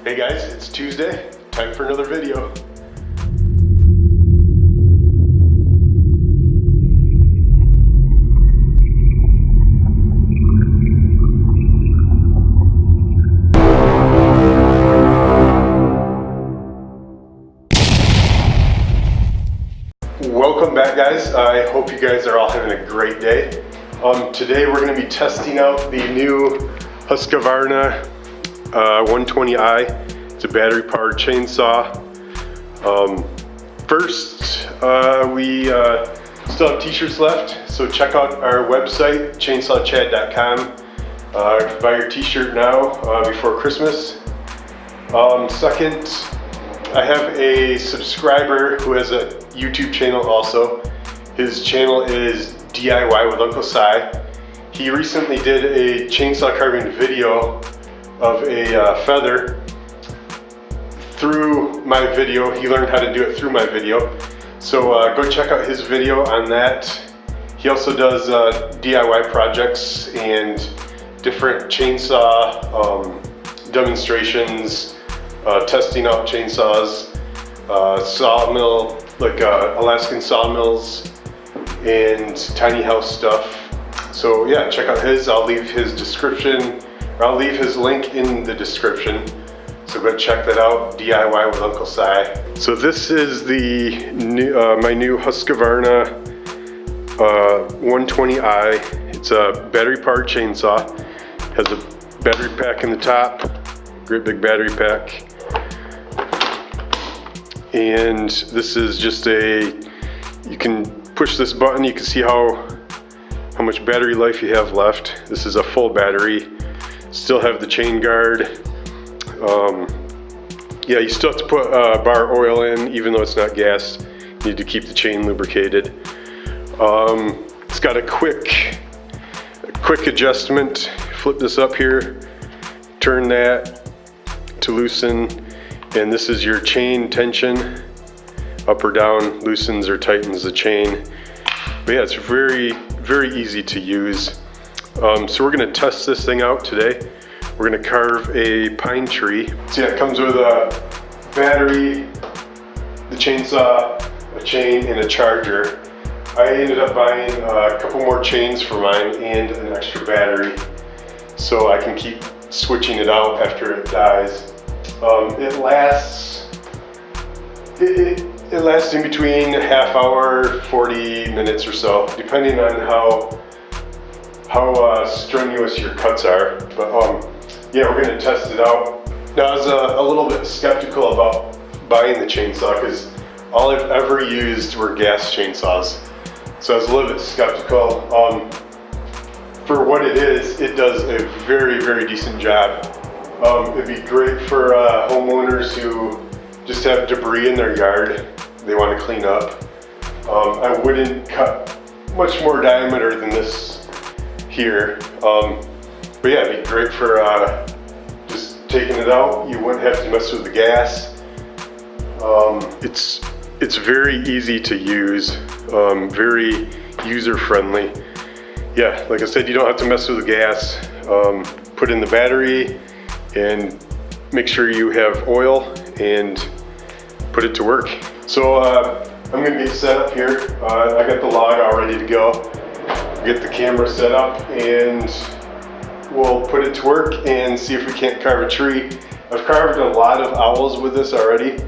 Hey guys, it's Tuesday, time for another video. Welcome back guys, I hope you guys are all having a great day. Today we're going to be testing out the new Husqvarna 120i. It's a battery powered chainsaw. First, we still have t-shirts left, so check out our website, chainsawchad.com. Buy your t-shirt now before Christmas. Second, I have a subscriber who has a YouTube channel also. His channel is DIY with Uncle Si. He recently did a chainsaw carving video of a feather through my video. He learned how to do it through my video. So go check out his video on that. He also does DIY projects and different chainsaw demonstrations, testing out chainsaws, sawmill, like Alaskan sawmills and tiny house stuff. So yeah, check out his. I'll leave his description, or I'll leave his link in the description. So go check that out, DIY with Uncle Si. So this is the new, my new Husqvarna 120i. It's a battery powered chainsaw. Has a battery pack in the top, great big battery pack. And this is just you can push this button, you can see how much battery life you have left. This is a full battery. Still have the chain guard. Yeah, you still have to put bar oil in, even though it's not gassed. You need to keep the chain lubricated. It's got a quick adjustment. Flip this up here, turn that to loosen, and this is your chain tension. Up or down loosens or tightens the chain. But yeah, it's very, very easy to use. So we're gonna test this thing out today. We're gonna carve a pine tree. So yeah, it comes with a battery, the chainsaw, a chain, and a charger. I ended up buying a couple more chains for mine and an extra battery, so I can keep switching it out after it dies. It lasts in between a half hour, 40 minutes or so, depending on how strenuous your cuts are. But yeah, we're gonna test it out. Now, I was a little bit skeptical about buying the chainsaw because all I've ever used were gas chainsaws. So I was a little bit skeptical. For what it is, it does a very, very decent job. It'd be great for homeowners who just have debris in their yard they want to clean up. I wouldn't cut much more diameter than this here. But yeah, it'd be great for just taking it out. You wouldn't have to mess with the gas. It's very easy to use, very user-friendly. Yeah, like I said, you don't have to mess with the gas. Put in the battery and make sure you have oil and put it to work. So I'm gonna get set up here. I got the log all ready to go. Get the camera set up and we'll put it to work and see if we can't carve a tree. I've carved a lot of owls with this already.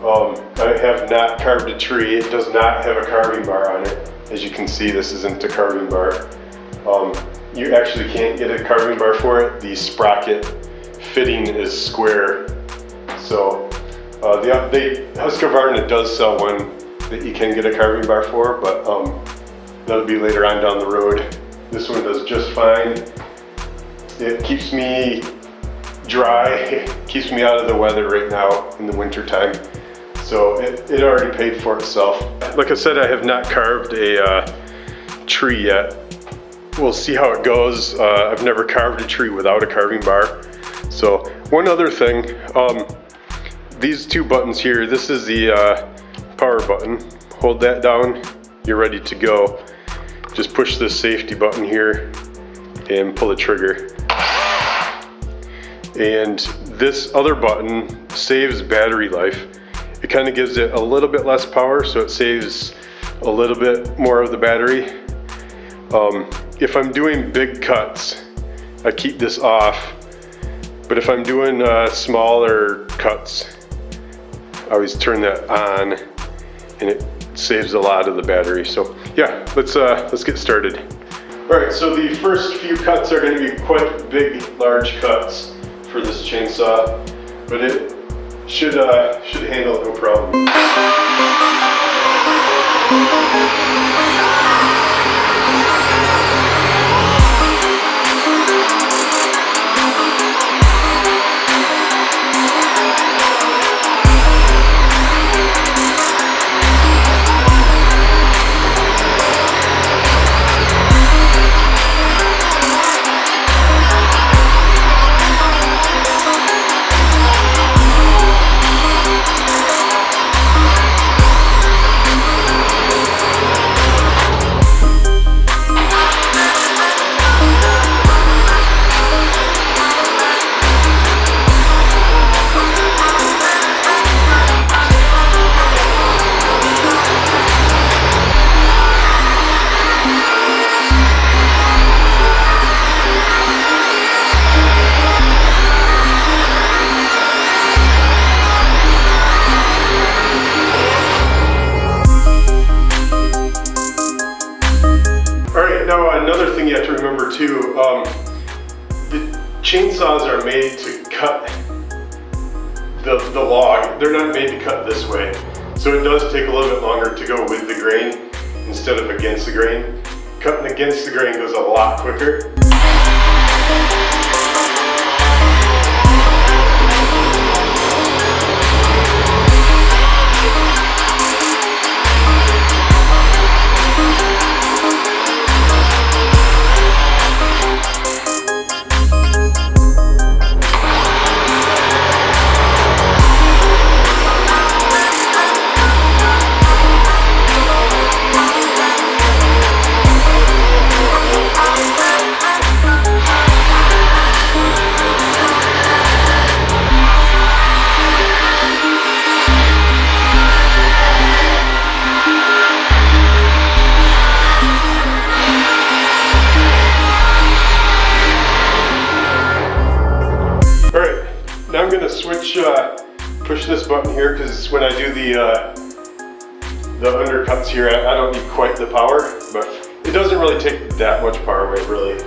I have not carved a tree. It does not have a carving bar on it. As you can see, this isn't a carving bar. You actually can't get a carving bar for it. The sprocket fitting is square. So Husqvarna does sell one that you can get a carving bar for, but that'll be later on down the road. This one does just fine. It keeps me dry, keeps me out of the weather right now in the winter time. So it already paid for itself. Like I said, I have not carved a tree yet. We'll see how it goes. I've never carved a tree without a carving bar. So one other thing, these two buttons here, this is the power button. Hold that down, you're ready to go. Just push this safety button here and pull the trigger. And this other button saves battery life. It kind of gives it a little bit less power, so it saves a little bit more of the battery. If I'm doing big cuts, I keep this off, but if I'm doing smaller cuts, I always turn that on, and it saves a lot of the battery. So yeah, let's get started. All right, so the first few cuts are going to be quite big, large cuts for this chainsaw, but it should handle it no problem. Another thing you have to remember too, the chainsaws are made to cut the log. They're not made to cut this way. So it does take a little bit longer to go with the grain instead of against the grain. Cutting against the grain goes a lot quicker. Now I'm going to switch, push this button here, because when I do the undercuts here, I don't need quite the power, but it doesn't really take that much power away, really.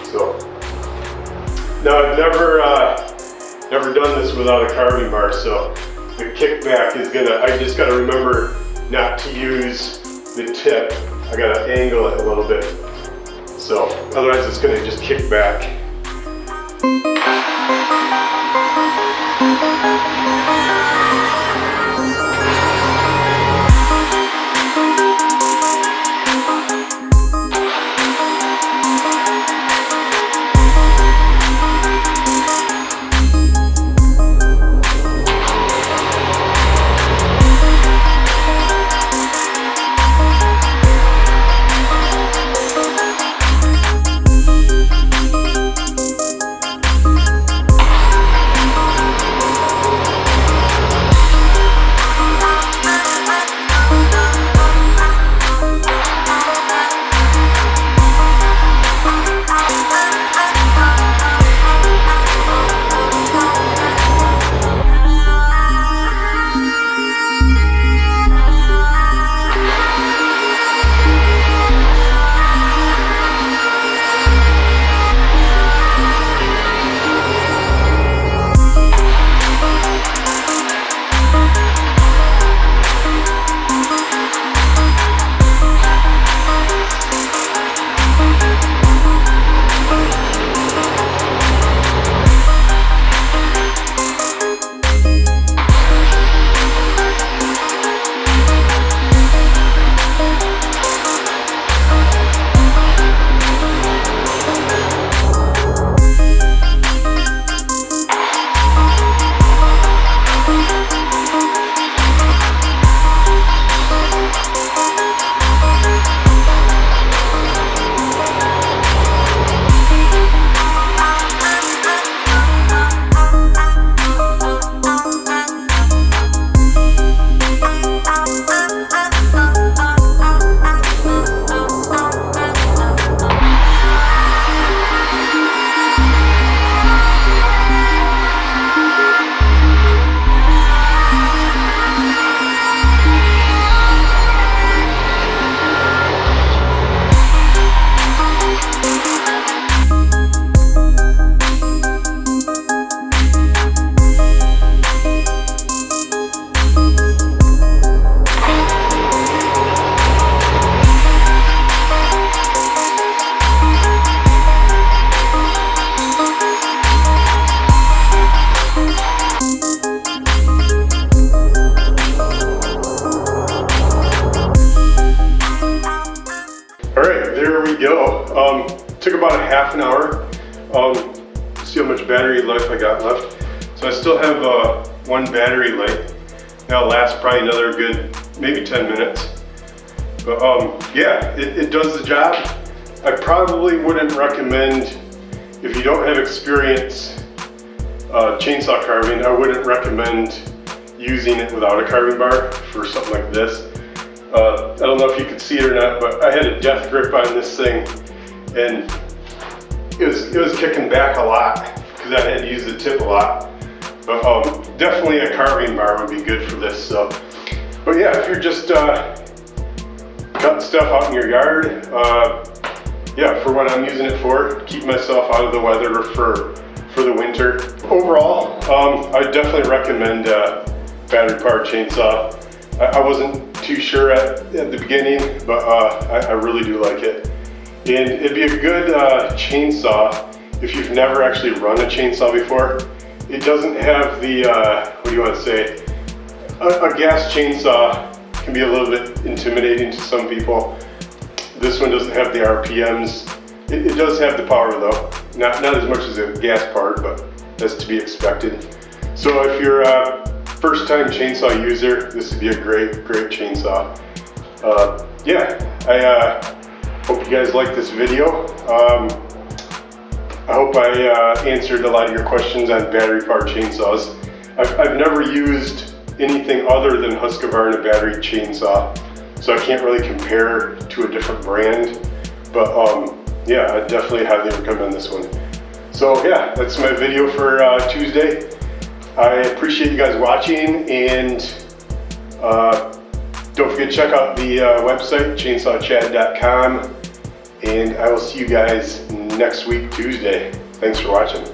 So now I've never done this without a carving bar, so the kickback is I just got to remember not to use the tip. I got to angle it a little bit, so otherwise it's going to just kick back. took about a half an hour. See how much battery life I got left. So I still have one battery light. That'll last probably another good, maybe 10 minutes. But yeah, it does the job. I probably wouldn't recommend, if you don't have experience chainsaw carving, I wouldn't recommend using it without a carving bar for something like this. I don't know if you could see it or not, but I had a death grip on this thing, and it was kicking back a lot because I had to use the tip a lot. But definitely a carving bar would be good for this. So, but yeah, if you're just cutting stuff out in your yard, yeah, for what I'm using it for, keep myself out of the weather for the winter. Overall, I definitely recommend battery powered chainsaw. I wasn't too sure at the beginning, but I really do like it. And it'd be a good chainsaw if you've never actually run a chainsaw before. It doesn't have the, what do you want to say? A gas chainsaw can be a little bit intimidating to some people. This one doesn't have the RPMs. It does have the power though. Not as much as a gas part, but that's to be expected. So if you're a first-time chainsaw user, this would be a great chainsaw. Yeah, I hope you guys like this video. I hope I answered a lot of your questions on battery-powered chainsaws. I've never used anything other than Husqvarna battery chainsaw, so I can't really compare to a different brand. But yeah, I definitely highly recommend this one. So yeah, that's my video for Tuesday. I appreciate you guys watching, and don't forget to check out the website, chainsawchad.com, and I will see you guys next week, Tuesday. Thanks for watching.